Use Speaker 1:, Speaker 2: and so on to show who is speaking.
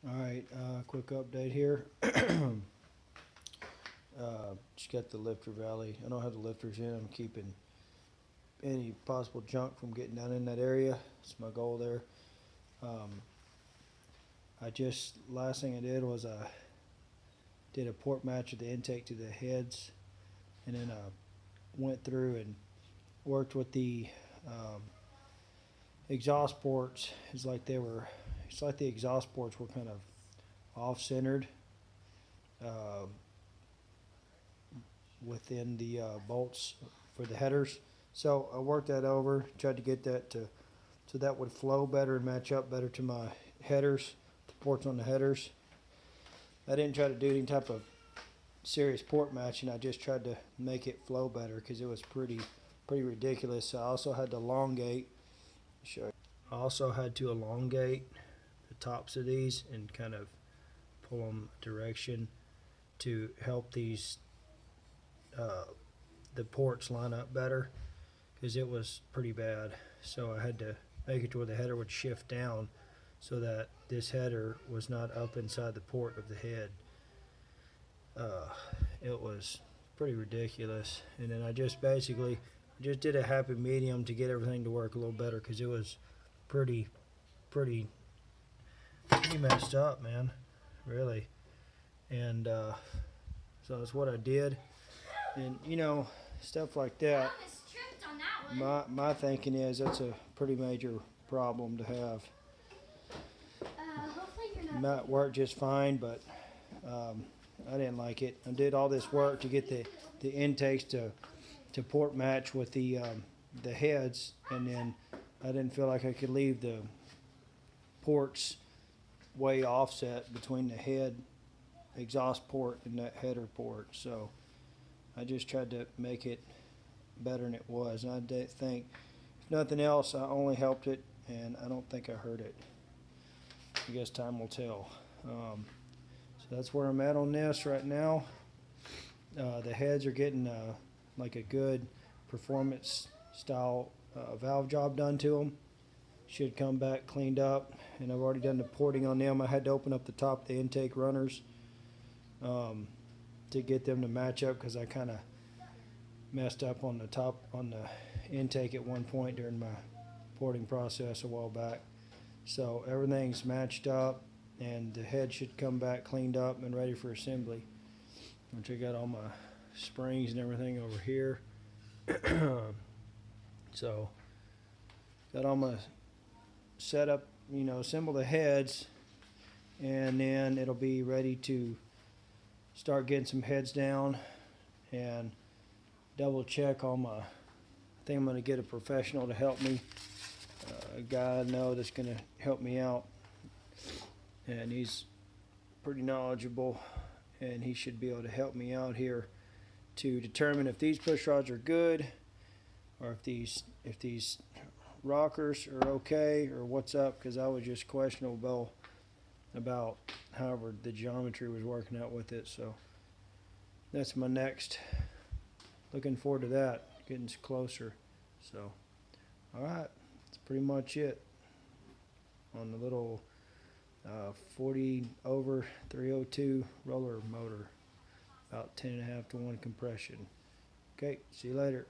Speaker 1: Alright, quick update here. Just got the lifter valley. I don't have the lifters in. I'm keeping any possible junk from getting down in that area. That's my goal there. Last thing I did was I did a port match of the intake to the heads, and then I went through and worked with the exhaust ports. It's like the exhaust ports were kind of off-centered within the bolts for the headers. So I worked that over, tried to get that so that would flow better and match up better to my headers, the ports on the headers. I didn't try to do any type of serious port matching. I just tried to make it flow better because it was pretty ridiculous. I also had to elongate. I also had to elongate the tops of these and kind of pull them direction to help these the ports line up better, because it was pretty bad. So I had to make it to where the header would shift down so that this header was not up inside the port of the head. It was pretty ridiculous. And then I just did a happy medium to get everything to work a little better, because it was pretty messed up, man, really. And so that's what I did. And you know, stuff like that, my thinking is that's a pretty major problem to have. It might work just fine, but I didn't like it. I did all this work to get the intakes to port match with the heads, and then I didn't feel like I could leave the ports way offset between the head exhaust port and that header port. So I just tried to make it better than it was. And I think, if nothing else, I only helped it, and I don't think I hurt it. I guess time will tell. So that's where I'm at on this right now. The heads are getting like a good performance style valve job done to them. Should come back cleaned up, and I've already done the porting on them. I had to open up the top of the intake runners to get them to match up, because I kind of messed up on the top on the intake at one point during my porting process a while back. So everything's matched up, and the head should come back cleaned up and ready for assembly. Which I got all my springs and everything over here. So got all my setup, assemble the heads, and then it'll be ready to start getting some heads down and double check all my. I think I'm going to get a professional to help me, a guy I know that's going to help me out, and he's pretty knowledgeable, and he should be able to help me out here to determine if these push rods are good, or if these rockers are okay, or what's up, because I was just questionable about however the geometry was working out with it. So that's my next. Looking forward to that, getting closer. So alright, that's pretty much it on the little 40 over 302 roller motor, about 10.5 to 1 compression. Okay, see you later.